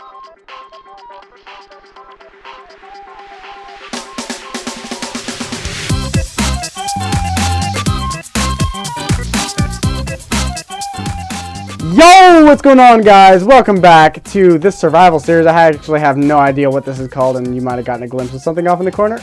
Yo, what's going on, guys? Welcome back to this survival series. I actually have no idea what this is called, and you might have gotten a glimpse of something off in the corner.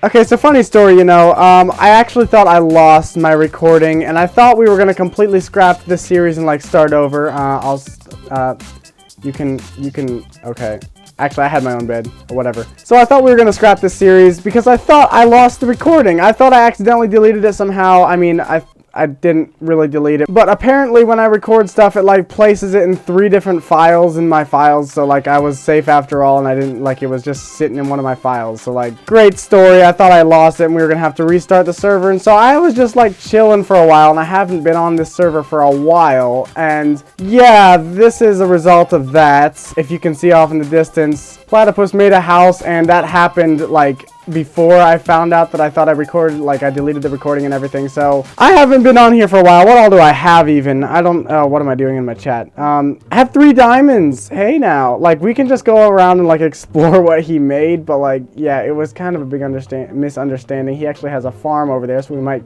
Okay, so funny story, I actually thought I lost my recording, and I thought we were going to completely scrap this series and, start over. Okay. Actually, I had my own bed, or whatever. So I thought we were going to scrap this series because I thought I lost the recording. I thought I accidentally deleted it somehow. I mean, I didn't really delete it, but apparently when I record stuff, it places it in 3 different files in my files, so I was safe after all, and I didn't, it was just sitting in one of my files. So great story. I thought I lost it and we were gonna have to restart the server, and so I was just chilling for a while, and I haven't been on this server for a while, and yeah, this is a result of that. If you can see off in the distance, Platypus made a house, and that happened before I found out that I thought I recorded, I deleted the recording and everything. So I haven't been on here for a while. What all do I have even? I don't, what am I doing in my chat? I have 3 diamonds. Hey now, we can just go around and explore what he made, but yeah, it was kind of a big misunderstanding. He actually has a farm over there, so we might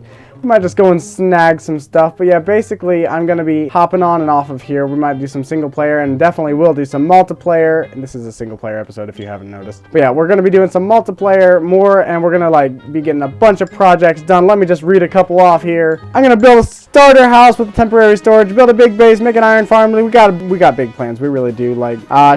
just go and snag some stuff. But yeah, basically I'm gonna be hopping on and off of here. We might do some single player, and definitely will do some multiplayer. And this is a single player episode if you haven't noticed. But yeah, we're gonna be doing some multiplayer more, and we're gonna be getting a bunch of projects done. Let me just read a couple off here. I'm gonna build a starter house with temporary storage, build a big base, make an iron farm. We got big plans. We really do.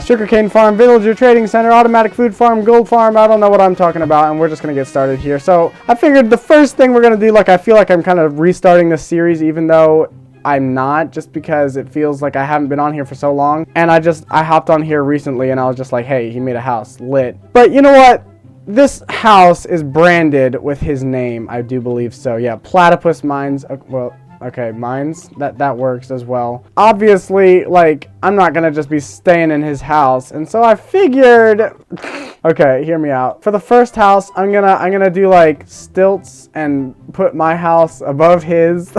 Sugarcane farm, villager trading center, automatic food farm, gold farm. I don't know what I'm talking about, and we're just gonna get started here. So I figured the first thing we're gonna do, I feel like I'm kind of restarting this series, even though I'm not, just because it feels like I haven't been on here for so long. And I hopped on here recently, and I was just hey, he made a house, lit. But you know what? This house is branded with his name, I do believe so. Yeah, Platypus Mines. Well, okay, mines. That works as well. Obviously, I'm not gonna just be staying in his house, and so I figured. Okay, hear me out. For the first house, I'm gonna do stilts and put my house above his.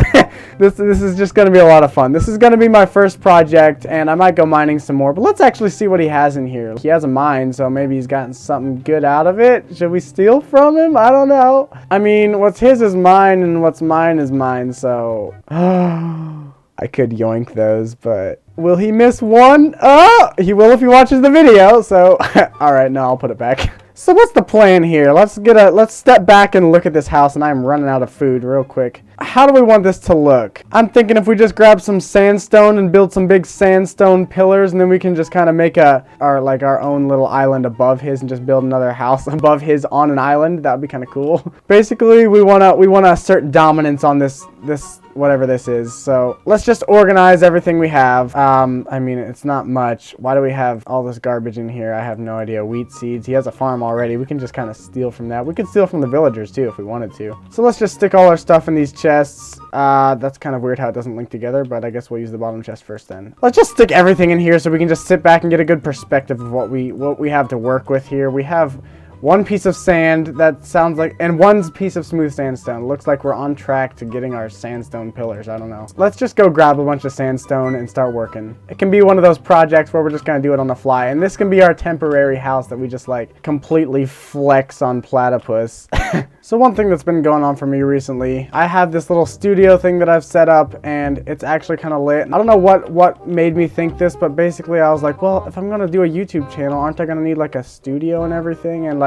This is just gonna be a lot of fun. This is gonna be my first project, and I might go mining some more. But let's actually see what he has in here. He has a mine, so maybe he's gotten something good out of it. Should we steal from him? I don't know. I mean, what's his is mine, and what's mine is mine. So I could yoink those, but will he miss one? Oh, he will if he watches the video. So all right, no, I'll put it back. So what's the plan here? Let's step back and look at this house, and I'm running out of food real quick. How do we want this to look? I'm thinking if we just grab some sandstone and build some big sandstone pillars, and then we can just kind of make our own little island above his, and just build another house above his on an island. That would be kind of cool. Basically, we wanna assert dominance on this whatever this is. So let's just organize everything we have. I mean, it's not much. Why do we have all this garbage in here? I have no idea. Wheat seeds. He has a farm already. We can just kind of steal from that. We could steal from the villagers too if we wanted to. So let's just stick all our stuff in these chests. That's kind of weird how it doesn't link together, but I guess we'll use the bottom chest first then. Let's just stick everything in here so we can just sit back and get a good perspective of what we have to work with here. We have 1 piece of sand that sounds and 1 piece of smooth sandstone. Looks like we're on track to getting our sandstone pillars. I don't know. Let's just go grab a bunch of sandstone and start working. It can be one of those projects where we're just gonna do it on the fly, and this can be our temporary house that we just completely flex on Platypus. So one thing that's been going on for me recently, I have this little studio thing that I've set up, and it's actually kind of lit. I don't know what made me think this, but basically I was like, well, if I'm gonna do a YouTube channel, aren't I gonna need a studio and everything? And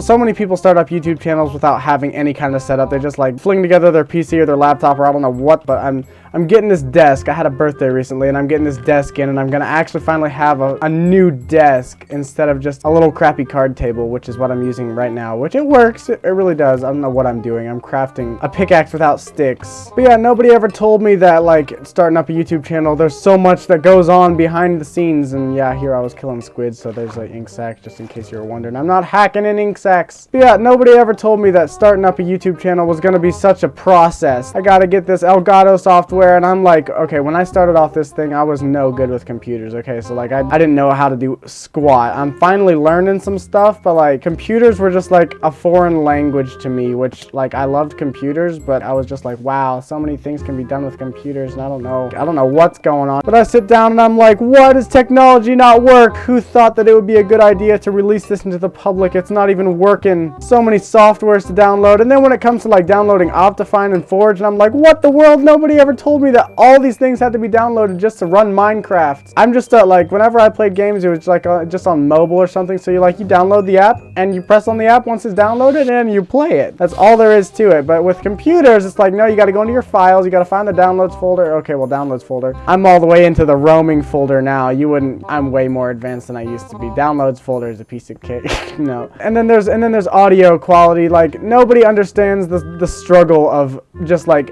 so many people start up YouTube channels without having any kind of setup. They just fling together their PC or their laptop, or I don't know what, but I'm getting this desk. I had a birthday recently, and I'm getting this desk in, and I'm gonna actually finally have a new desk instead of just a little crappy card table, which is what I'm using right now, which it works. It really does. I don't know what I'm doing. I'm crafting a pickaxe without sticks. But yeah, nobody ever told me that starting up a YouTube channel, there's so much that goes on behind the scenes. And yeah, here I was killing squids, so there's ink sacs, just in case you were wondering. I'm not hacking in ink sacs. But yeah, nobody ever told me that starting up a YouTube channel was gonna be such a process. I gotta get this Elgato software everywhere, and I'm like, okay, when I started off this thing, I was no good with computers, okay? So, like, I didn't know how to do squat. I'm finally learning some stuff, but, like, computers were just, like, a foreign language to me, which, like, I loved computers, but I was just like, wow, so many things can be done with computers, and I don't know what's going on. But I sit down, and I'm like, what? Does technology not work? Who thought that it would be a good idea to release this into the public? It's not even working. So many softwares to download, and then when it comes to, like, downloading Optifine and Forge, and I'm like, what the world? Nobody ever told me that all these things had to be downloaded just to run Minecraft. I'm just like, whenever I played games, it was like just on mobile or something. So you download the app and you press on the app once it's downloaded and you play it. That's all there is to it. But with computers, it's like, no, you got to go into your files. You got to find the downloads folder. Okay, well, downloads folder. I'm all the way into the roaming folder now. I'm way more advanced than I used to be. Downloads folder is a piece of cake. No. And then there's audio quality. Like, nobody understands the struggle of just like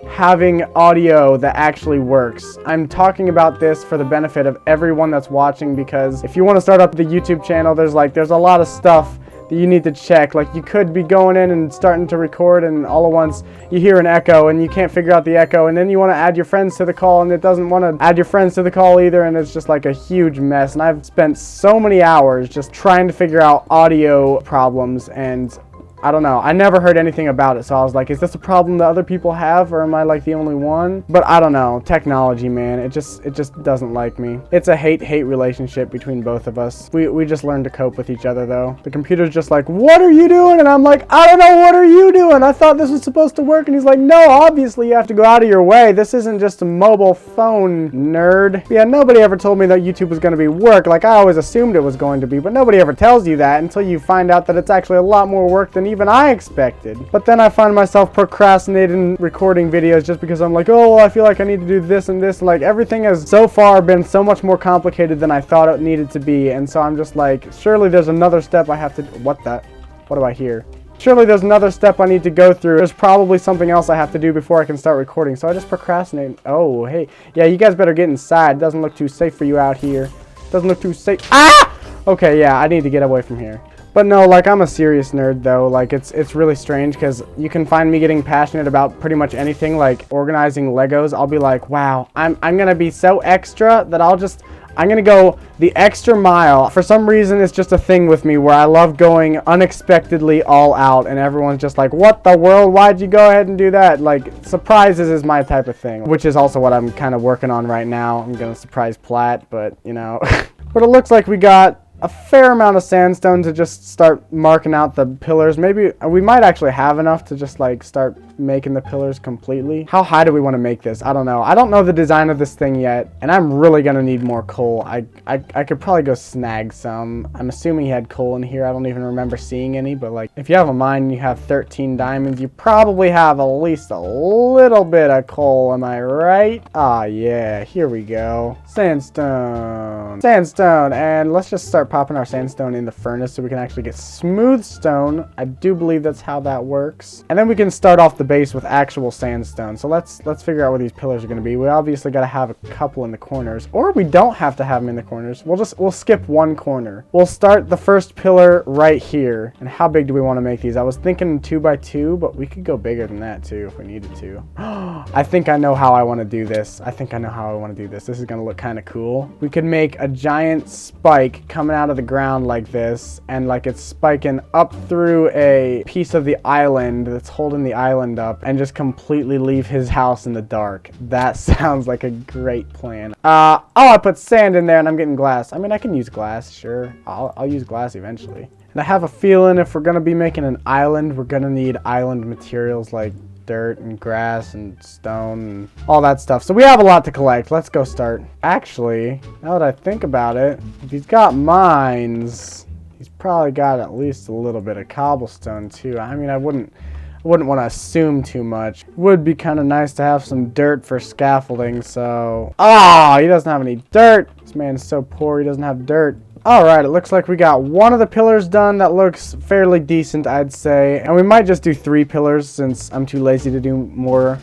having audio that actually works. I'm talking about this for the benefit of everyone that's watching, because if you want to start up the YouTube channel, there's a lot of stuff that you need to check. Like, you could be going in and starting to record, and all at once you hear an echo and you can't figure out the echo, and then you want to add your friends to the call and it doesn't want to add your friends to the call either, and it's just like a huge mess. And I've spent so many hours just trying to figure out audio problems, and I don't know. I never heard anything about it, so I was like, is this a problem that other people have, or am I like the only one? But I don't know. Technology, man, it just doesn't like me. It's a hate-hate relationship between both of us. We just learn to cope with each other, though. The computer's just like, what are you doing? And I'm like, I don't know, what are you doing? I thought this was supposed to work. And he's like, no, obviously you have to go out of your way. This isn't just a mobile phone, nerd. Yeah, nobody ever told me that YouTube was going to be work. Like, I always assumed it was going to be, but nobody ever tells you that until you find out that it's actually a lot more work than even I expected. But then I find myself procrastinating recording videos just because I'm like, oh, well, I feel like I need to do this and this. Like, everything has so far been so much more complicated than I thought it needed to be. And so I'm just like, surely there's another step I have to... What do I hear? Surely there's another step I need to go through. There's probably something else I have to do before I can start recording. So I just procrastinate. Oh, hey. Yeah, you guys better get inside. It doesn't look too safe for you out here. It doesn't look too safe. Ah! Okay, yeah, I need to get away from here. But no, like, I'm a serious nerd, though. Like, it's really strange, because you can find me getting passionate about pretty much anything, like organizing Legos. I'll be like, wow, I'm gonna be so extra that I'm gonna go the extra mile. For some reason, it's just a thing with me where I love going unexpectedly all out, and everyone's just like, what the world? Why'd you go ahead and do that? Like, surprises is my type of thing, which is also what I'm kind of working on right now. I'm gonna surprise Platt, but, you know. But it looks like we got a fair amount of sandstone to just start marking out the pillars. Maybe we might actually have enough to just like start making the pillars completely. How high do we want to make this? I don't know. I don't know the design of this thing yet, and I'm really gonna need more coal. I could probably go snag some. I'm assuming he had coal in here. I don't even remember seeing any, but like, if you have a mine and you have 13 diamonds, you probably have at least a little bit of coal. Am I right? Ah, yeah. Here we go. Sandstone. Sandstone. And let's just start popping our sandstone in the furnace so we can actually get smooth stone. I do believe that's how that works. And then we can start off the base with actual sandstone. So let's figure out where these pillars are going to be. We obviously got to have a couple in the corners, or we don't have to have them in the corners. We'll skip one corner. We'll start the first pillar right here. And how big do we want to make these? I was thinking 2 by 2, but we could go bigger than that too if we needed to. I think I know how I want to do this. This is going to look kind of cool. We could make a giant spike coming out of the ground like this, and like it's spiking up through a piece of the island that's holding the island up, and just completely leave his house in the dark. That sounds like a great plan. Oh, I put sand in there and I'm getting glass. I mean, I can use glass, sure. I'll use glass eventually. And I have a feeling if we're gonna be making an island, we're gonna need island materials like dirt and grass and stone and all that stuff. So we have a lot to collect. Let's go start. Actually, now that I think about it, if he's got mines, he's probably got at least a little bit of cobblestone too. I mean, I wouldn't want to assume too much. It would be kind of nice to have some dirt for scaffolding, so... Oh, he doesn't have any dirt. This man's so poor he doesn't have dirt. Alright, it looks like we got one of the pillars done. That looks fairly decent, I'd say. And we might just do 3 pillars since I'm too lazy to do more.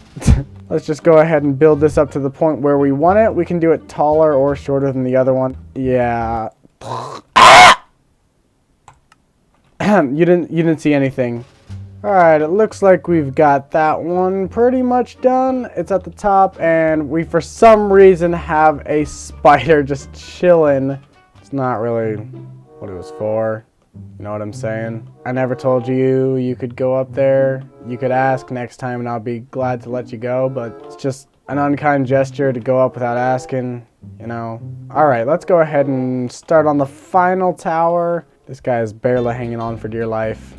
Let's just go ahead and build this up to the point where we want it. We can do it taller or shorter than the other one. Yeah. You didn't see anything. Alright, it looks like we've got that one pretty much done. It's at the top, and we for some reason have a spider just chilling. It's not really what it was for. You know what I'm saying? I never told you you could go up there. You could ask next time and I'll be glad to let you go, but it's just an unkind gesture to go up without asking, you know. Alright, let's go ahead and start on the final tower. This guy is barely hanging on for dear life.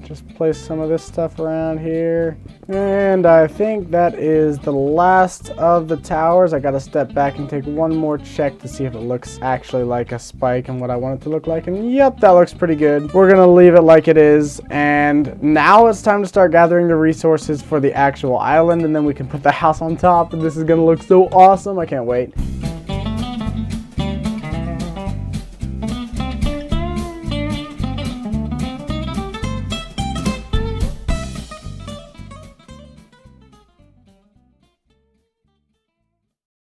Just place some of this stuff around here. And I think that is the last of the towers. I gotta step back and take one more check to see if it looks actually like a spike and what I want it to look like. And yep, that looks pretty good. We're gonna leave it like it is. And now it's time to start gathering the resources for the actual island. And then we can put the house on top. And this is gonna look so awesome. I can't wait.